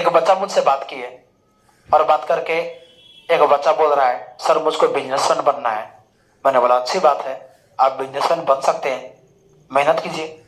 एक बच्चा मुझसे बात की है और बात करके एक बच्चा बोल रहा है सर मुझको बिजनेसमैन बनना है। मैंने बोला अच्छी बात है, आप बिजनेसमैन बन सकते हैं, मेहनत कीजिए।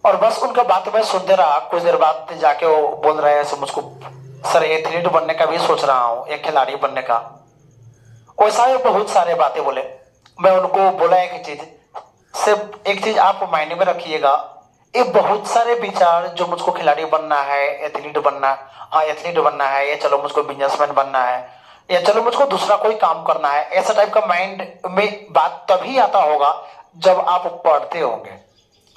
और बस उनका बात मैं सुनते रहा। कुछ देर बाद जाके वो बोल रहे हैं सर मुझको सर एथलीट बनने का भी सोच रहा हूँ, एक खिलाड़ी बनने का। वैसा ही बहुत सारे बातें बोले। मैं उनको बोला एक चीज, सिर्फ एक चीज आप मायने में रखिएगा, ये बहुत सारे विचार जो मुझको खिलाड़ी बनना है, एथलीट बनना, हाँ एथलीट बनना है, या चलो मुझको बिजनेसमैन बनना है, या चलो मुझको दूसरा कोई काम करना है, ऐसा टाइप का माइंड में बात तभी आता होगा जब आप पढ़ते होंगे।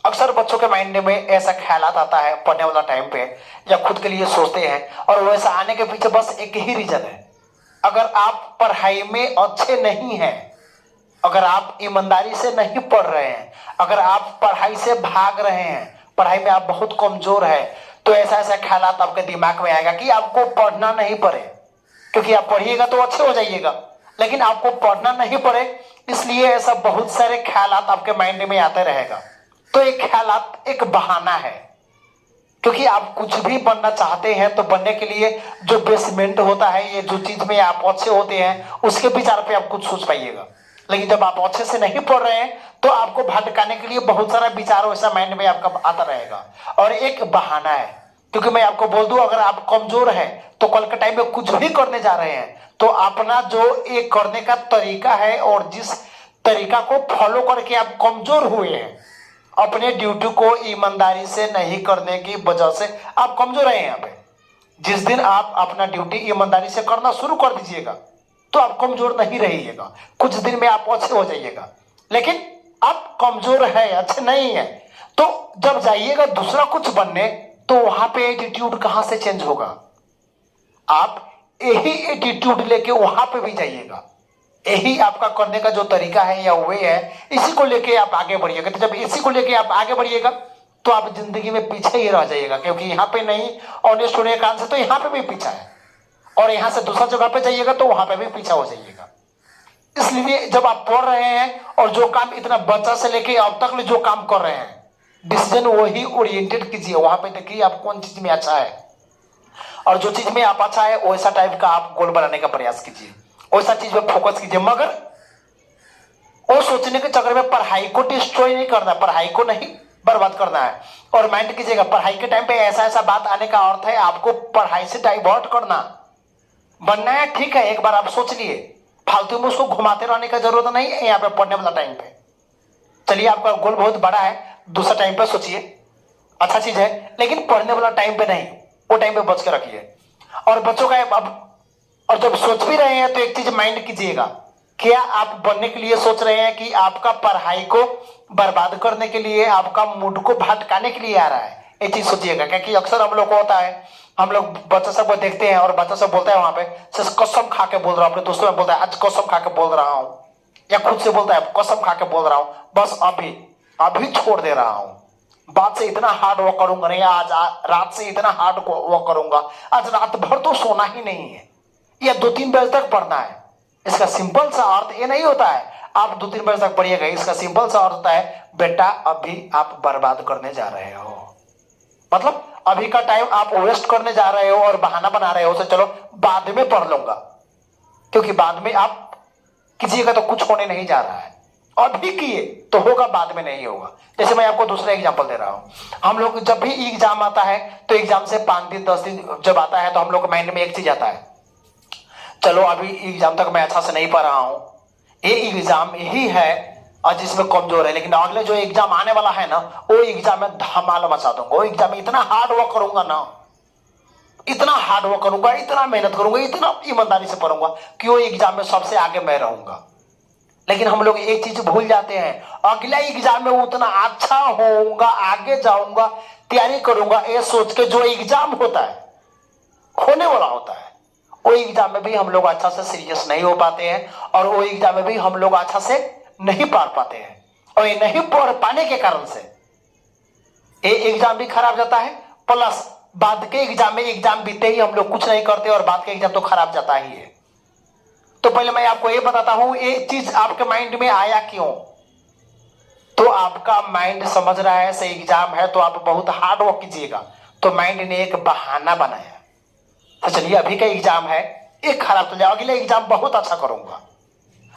अक्सर बच्चों के माइंड में ऐसा ख्यालात आता है पढ़ने वाला टाइम पे, या खुद के लिए सोचते हैं, और वैसा आने के पीछे बस एक ही रीजन है, अगर आप पढ़ाई में अच्छे नहीं हैं, अगर आप ईमानदारी से नहीं पढ़ रहे हैं, अगर आप पढ़ाई से भाग रहे हैं, पढ़ाई में आप बहुत कमजोर है, तो ऐसा ऐसा ख्यालात आपके दिमाग में आएगा कि आपको पढ़ना नहीं पड़े, क्योंकि आप पढ़िएगा तो अच्छे हो जाइएगा, लेकिन आपको पढ़ना नहीं पड़े, इसलिए ऐसा बहुत सारे ख्यालात आपके माइंड में आते रहेगा। तो एक ख्यालात एक बहाना है, क्योंकि आप कुछ भी बनना चाहते हैं तो बनने के लिए जो बेसमेंट होता है, ये जो चीज में आप अच्छे होते हैं उसके विचार पे आप कुछ सोच पाइएगा। लेकिन जब आप अच्छे से नहीं पढ़ रहे हैं तो आपको भटकाने के लिए बहुत सारा विचार वैसा माइंड में आपका आता रहेगा, और एक बहाना है। क्योंकि मैं आपको बोल दूं, अगर आप कमजोर हैं तो कल के टाइम में कुछ भी करने जा रहे हैं तो अपना जो एक करने का तरीका है और जिस तरीका को फॉलो करके आप कमजोर हुए हैं, अपने ड्यूटी को ईमानदारी से नहीं करने की वजह से आप कमजोर हैं। यहाँ पे जिस दिन आप अपना ड्यूटी ईमानदारी से करना शुरू कर दीजिएगा तो आप कमजोर नहीं रहिएगा, कुछ दिन में आप अच्छे हो जाइएगा। लेकिन आप कमजोर है, अच्छे नहीं है, तो जब जाइएगा दूसरा कुछ बनने तो वहां पे एटीट्यूड कहां से चेंज होगा? आप यही एटीट्यूड लेके वहां पे भी जाइएगा, यही आपका करने का जो तरीका है या वे है, इसी को लेके आप आगे बढ़िएगा। तो जब इसी को लेके आप आगे बढ़िएगा तो आप जिंदगी में पीछे ही रह जाइएगा, क्योंकि यहाँ पे नहीं ऑनेस्ट होने के कारण से तो यहाँ पे भी पीछा है, और यहाँ से दूसरा जगह पे जाइएगा तो वहां पे भी पीछा हो जाइएगा। इसलिए जब आप पढ़ रहे हैं और जो काम इतना बच्चा से लेके अब तक जो काम कर रहे हैं, डिसीजन वही ओरिएंटेड कीजिए, वहां पे देखिए आप कौन चीज में अच्छा है, और जो चीज में आप अच्छा है वैसा टाइप का आप गोल बनाने का प्रयास कीजिए, वैसा चीज में फोकस कीजिए। मगर वो सोचने के चक्कर में पढ़ाई को डिस्ट्रॉय नहीं करना, पढ़ाई को नहीं बर्बाद करना है। और माइंड कीजिएगा, पढ़ाई के टाइम पे ऐसा ऐसा बात आने का अर्थ है आपको पढ़ाई से डाइवर्ट करना। बनना है ठीक है, एक बार आप सोच लिए, फालतू में उसको घुमाते रहने का जरूरत नहीं है यहाँ पे पढ़ने वाला टाइम पे। चलिए आपका गोल बहुत बड़ा है, दूसरा टाइम पे सोचिए, अच्छा चीज है, लेकिन पढ़ने वाला टाइम पे नहीं, वो टाइम पे बच के रखिए। और बच्चों का अब, और जब सोच भी रहे हैं तो एक चीज माइंड कीजिएगा, क्या आप बनने के लिए सोच रहे हैं कि आपका पढ़ाई को बर्बाद करने के लिए, आपका मूड को भटकाने के लिए आ रहा है? ये चीज सोचिएगा, क्योंकि अक्सर हम लोग को होता है, हम लोग बच्चा सबको देखते हैं और बच्चा सब बोलता है वहां पे सर कसम खा के बोल रहा हूं, अपने दोस्तों में बोलता है आज कसम खा के बोल रहा हूं, या खुद से बोलता है कसम खा के बोल रहा हूं, बस अभी अभी छोड़ दे रहा हूं, बात से इतना हार्ड वर्क करूंगा नहीं, आज रात से इतना हार्ड वर्क करूंगा, आज रात भर तो सोना ही नहीं है, या 2-3 बजे तक पढ़ना है। इसका सिंपल सा अर्थ ये नहीं होता है आप 2-3 बजे तक पढ़िएगा, इसका सिंपल सा अर्थ होता है बेटा अभी आप बर्बाद करने जा रहे हो, मतलब अभी का टाइम आप वेस्ट करने जा रहे हो और बहाना बना रहे हो तो चलो बाद में पढ़ लूंगा, क्योंकि बाद में आप कीजिएगा तो कुछ होने नहीं जा रहा है, अभी किए तो होगा, बाद में नहीं होगा। जैसे मैं आपको दूसरा एग्जांपल दे रहा हूं, हम लोग जब भी एग्जाम आता है तो एग्जाम से 5 दिन 10 दिन जब आता है तो हम लोग के माइंड में एक चीज आता है, चलो अभी एग्जाम तक मैं अच्छा से नहीं पढ़ रहा हूं, ये एग्जाम यही है और जिसमें कमजोर है, लेकिन अगले जो एग्जाम आने वाला है ना वो एग्जाम में धमाल मचा दूंगा, वो एग्जाम में इतना हार्ड वर्क करूंगा ना, इतना हार्ड वर्क करूंगा, इतना मेहनत करूंगा, इतना ईमानदारी से पढ़ूंगा कि वो एग्जाम में सबसे आगे मैं रहूंगा। लेकिन हम लोग एक चीज भूल जाते हैं, अगला एग्जाम में उतना अच्छा होऊंगा, आगे जाऊंगा, तैयारी करूंगा, ये सोच के जो एग्जाम होता है होने वाला होता है, वो एग्जाम में भी हम लोग अच्छा से सीरियस नहीं हो पाते हैं, और वो एग्जाम में भी हम लोग अच्छा से नहीं पढ़ पाते हैं, और ये नहीं पढ़ पाने के कारण से ये एग्जाम भी खराब जाता है, प्लस बाद के एग्जाम में, एग्जाम बीते ही हम लोग कुछ नहीं करते और बाद के एग्जाम तो खराब जाता ही है। तो पहले मैं आपको ये बताता हूं ये चीज आपके माइंड में आया क्यों। तो आपका माइंड समझ रहा है सही एग्जाम है तो आप बहुत हार्ड वर्क कीजिएगा, तो माइंड ने एक बहाना बनाया, तो चलिए अभी का एग्जाम है, एक खराब तो जाए, अगले एग्जाम बहुत अच्छा करूंगा।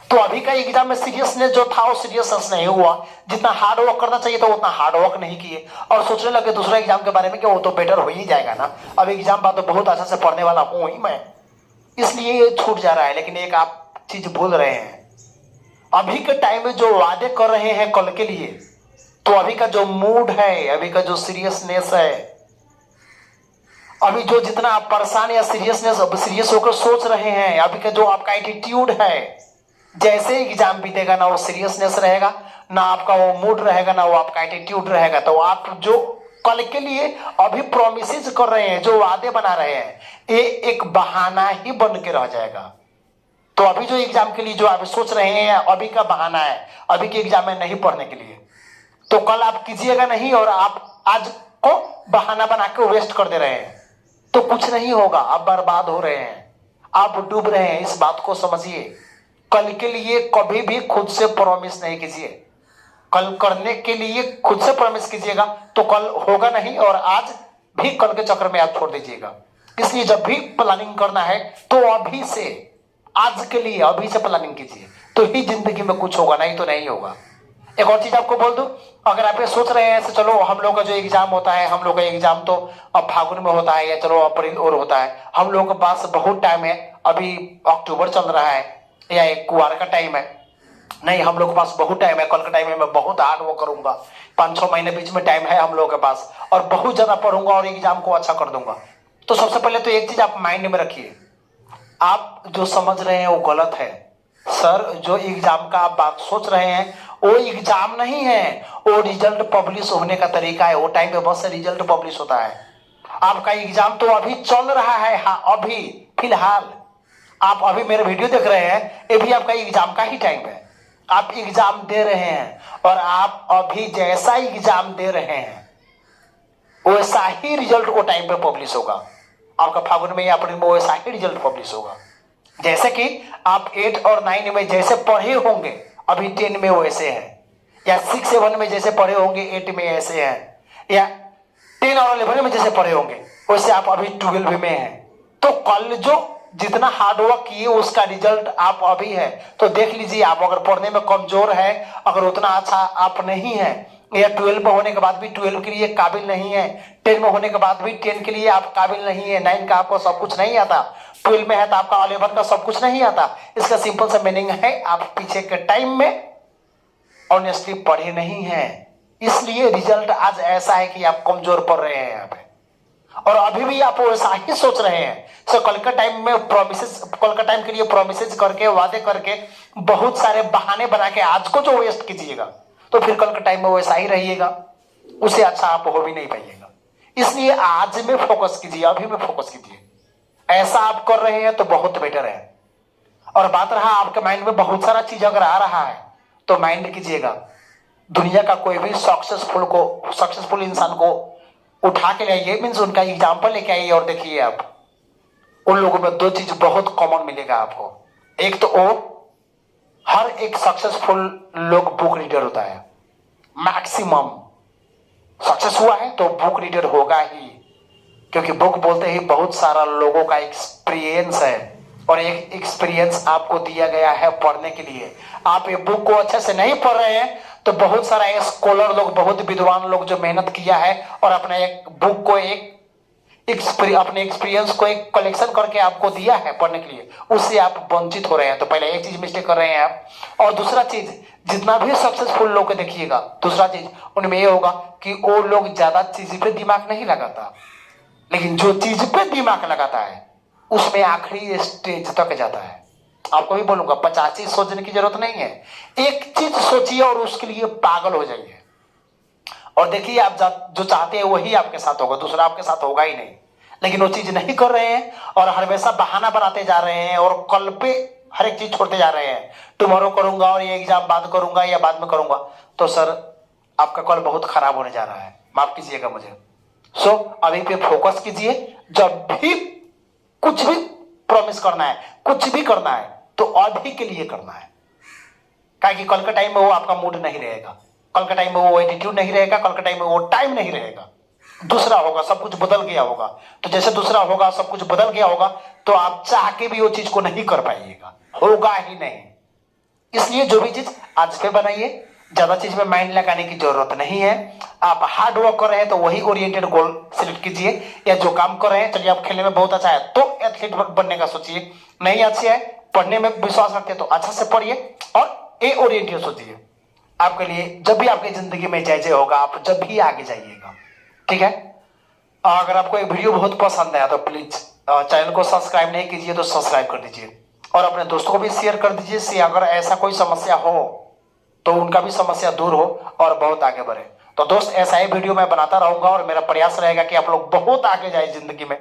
तो अभी का एग्जाम में सीरियसनेस जो था वो सीरियसनेस नहीं हुआ, जितना हार्ड वर्क करना चाहिए था उतना हार्ड वर्क नहीं किए, और सोचने लगे दूसरा एग्जाम के बारे में कि वो तो बेटर हो ही जाएगा ना, अब एग्जाम बाद तो बहुत अच्छा से पढ़ने वाला हूं ही मैं, इसलिए ये छूट जा रहा है। लेकिन एक आप चीज भूल रहे हैं, अभी के टाइम में जो वादे कर रहे हैं कल के लिए, तो अभी का जो मूड है, अभी का जो सीरियसनेस है, अभी जो जितना आप परेशान या सीरियस होकर सोच रहे हैं, अभी का जो आपका एटीट्यूड है, जैसे एग्जाम बीतेगा ना वो सीरियसनेस रहेगा, ना आपका वो मूड रहेगा, ना वो आपका एटीट्यूड रहेगा। तो आप जो कल के लिए अभी प्रोमिसेस कर रहे हैं, जो वादे बना रहे हैं, ये एक बहाना ही बन के रह जाएगा। तो अभी जो एग्जाम के लिए जो आप सोच रहे हैं, अभी का बहाना है, अभी के एग्जाम में नहीं पढ़ने के लिए, तो कल आप कीजिएगा नहीं, और आप आज को बहाना बना के वेस्ट कर दे रहे हैं, तो कुछ नहीं होगा, आप बर्बाद हो रहे हैं, आप डूब रहे हैं। इस बात को समझिए। कल के लिए कभी भी खुद से प्रॉमिस नहीं कीजिए, कल करने के लिए खुद से प्रॉमिस कीजिएगा तो कल होगा नहीं, और आज भी कल के चक्कर में आप छोड़ दीजिएगा। इसलिए जब भी प्लानिंग करना है तो अभी से, आज के लिए अभी से प्लानिंग कीजिए, तो ही जिंदगी में कुछ होगा, नहीं तो नहीं होगा। एक और चीज आपको बोल दूं, अगर आप ये सोच रहे हैं चलो हम लोग का जो एग्जाम होता है, हम लोग का एग्जाम तो अब फागुन में होता है या चलो अप्रैल और होता है, हम लोग के पास बहुत टाइम है, अभी अक्टूबर चल रहा है या एक कुआर का टाइम है, नहीं हम लोग के पास बहुत टाइम है, कल का टाइम है, मैं बहुत हार्ड वर्क करूंगा, 5-6 महीने बीच में टाइम है हम लोग के पास, और बहुत ज्यादा पढ़ूंगा और एग्जाम को अच्छा कर दूंगा। तो सबसे पहले तो एक चीज आप माइंड में रखिए, आप जो समझ रहे हैं वो गलत है। सर जो एग्जाम का आप बात सोच रहे हैं वो एग्जाम नहीं है, वो रिजल्ट पब्लिश होने का तरीका है, वो टाइम पे बस रिजल्ट पब्लिश होता है। आपका एग्जाम तो अभी चल रहा है, हाँ अभी फिलहाल आप अभी मेरे वीडियो देख रहे हैं, ये भी आपका एग्जाम का ही टाइम है, आप एग्जाम दे रहे हैं, और आप अभी जैसा एग्जाम दे रहे हैं वैसा ही रिजल्ट वो टाइम पे पब्लिश होगा। आपका फागुन में या अप्रैल में वैसा ही रिजल्ट पब्लिश होगा। जैसे कि आप 8 और 9 में जैसे पढ़े होंगे अभी 10 में वैसे हैं, या 6-7 में जैसे पढ़े होंगे 8 में ऐसे हैं, या 10 और 11 में जैसे पढ़े होंगे वैसे आप अभी 12 में हैं। तो कल जो जितना हार्डवर्क किए उसका रिजल्ट आप अभी है। तो देख लीजिए, आप अगर पढ़ने में कमजोर है, अगर उतना अच्छा आप नहीं है, या 12 में होने के बाद भी 12 के लिए काबिल नहीं है, 10 में होने के बाद भी 10 के लिए आप काबिल नहीं है, 9 का आपको सब कुछ नहीं आता, 12 में है तो आपका 11 का सब कुछ नहीं आता, इसका सिंपल सा मीनिंग है आप पीछे के टाइम में ऑनेस्टली पढ़े नहीं है, इसलिए रिजल्ट आज ऐसा है कि आप कमजोर पढ़ रहे हैं यहाँ पे, और अभी भी आप वैसा ही सोच रहे हैं। सो कल का टाइम में प्रोमिसेस, कल का टाइम के लिए प्रोमिसेस करके, वादे करके, बहुत सारे बहाने बना के आज को जो वेस्ट कीजिएगा तो फिर कल का टाइम में वैसा ही रहिएगा, उससे अच्छा आप हो भी नहीं पाइएगा। इसलिए आज में फोकस कीजिए, अभी में फोकस कीजिए, ऐसा आप कर रहे हैं तो बहुत बेटर है। और बात रहा आपके माइंड में बहुत सारा चीज अगर आ रहा है तो माइंड कीजिएगा, दुनिया का कोई भी सक्सेसफुल इंसान को उठा के लाइए, मीन्स उनका एग्जाम्पल लेके आइए और देखिए आप उन लोगों में 2 चीज बहुत कॉमन मिलेगा आपको। एक तो वो हर एक सक्सेसफुल लोग बुक रीडर होता है, मैक्सिमम सक्सेस हुआ है तो बुक रीडर होगा ही, क्योंकि बुक बोलते ही बहुत सारा लोगों का एक्सपीरियंस है, और एक एक्सपीरियंस आपको दिया गया है पढ़ने के लिए। आप ये बुक को अच्छे से नहीं पढ़ रहे हैं तो बहुत सारा स्कॉलर लोग, बहुत विद्वान लोग जो मेहनत किया है और अपने एक बुक को अपने एक्सपीरियंस को एक कलेक्शन करके आपको दिया है पढ़ने के लिए, उससे आप वंचित हो रहे हैं। तो पहले एक चीज मिस्टेक कर रहे हैं आप। और दूसरा चीज, जितना भी सक्सेसफुल लोग को देखिएगा, दूसरा चीज उनमें ये होगा कि वो लोग ज्यादा चीज पे दिमाग नहीं लगाता, लेकिन जो चीज पे दिमाग लगाता है उसमें आखिरी स्टेज तक जाता है। आपको भी बोलूंगा 50 चीज सोचने की जरूरत नहीं है, एक चीज सोचिए और उसके लिए पागल हो जाइए, और देखिए आप जो चाहते हैं वही आपके साथ होगा, दूसरा आपके साथ होगा ही नहीं। लेकिन वो चीज नहीं कर रहे हैं और हमेशा बहाना बनाते जा रहे हैं, और कल पे हर एक चीज छोड़ते जा रहे हैं, टुमारो करूंगा और ये एग्जाम बाद करूंगा या बाद में करूंगा, तो सर आपका कल बहुत खराब होने जा रहा है, माफ कीजिएगा मुझे। सो अभी पे फोकस कीजिए, जब भी कुछ भी प्रॉमिस करना है, कुछ भी करना है तो अभी के लिए करना है, क्योंकि कल का टाइम में वो आपका मूड नहीं रहेगा, कल का टाइम में वो एटीट्यूड नहीं रहेगा, कल का टाइम में वो टाइम नहीं रहेगा। दूसरा होगा, सब कुछ बदल गया होगा। तो जैसे दूसरा होगा, सब कुछ बदल गया होगा, तो आप चाह के भी वो चीज को नहीं कर पाइएगा, होगा ही नहीं। इसलिए जो भी चीज आज पे बनाइए, ज्यादा चीज में माइंड लगाने की जरूरत नहीं है। आप हार्ड वर्क कर रहे हैं तो वही ओरिएंटेड गोल सिलेक्ट कीजिए, या जो काम कर रहे हैं, चलिए आप खेलने में बहुत अच्छा है तो एथलीट बनने का सोचिए, नहीं अच्छे है पढ़ने में विश्वास रखते हैं तो अच्छा से पढ़िए और ए ओरिएंटेड सोचिए। आपके लिए जब भी आपकी जिंदगी में जय जय होगा, आप जब भी आगे जाइएगा, ठीक है। अगर आपको एक वीडियो बहुत पसंद आया तो प्लीज चैनल को सब्सक्राइब नहीं कीजिए तो सब्सक्राइब कर दीजिए, और अपने दोस्तों को भी शेयर कर दीजिए, से अगर ऐसा कोई समस्या हो तो उनका भी समस्या दूर हो और बहुत आगे बढ़े। तो दोस्त, ऐसा ही वीडियो मैं बनाता रहूंगा और मेरा प्रयास रहेगा कि आप लोग बहुत आगे जाए जिंदगी में।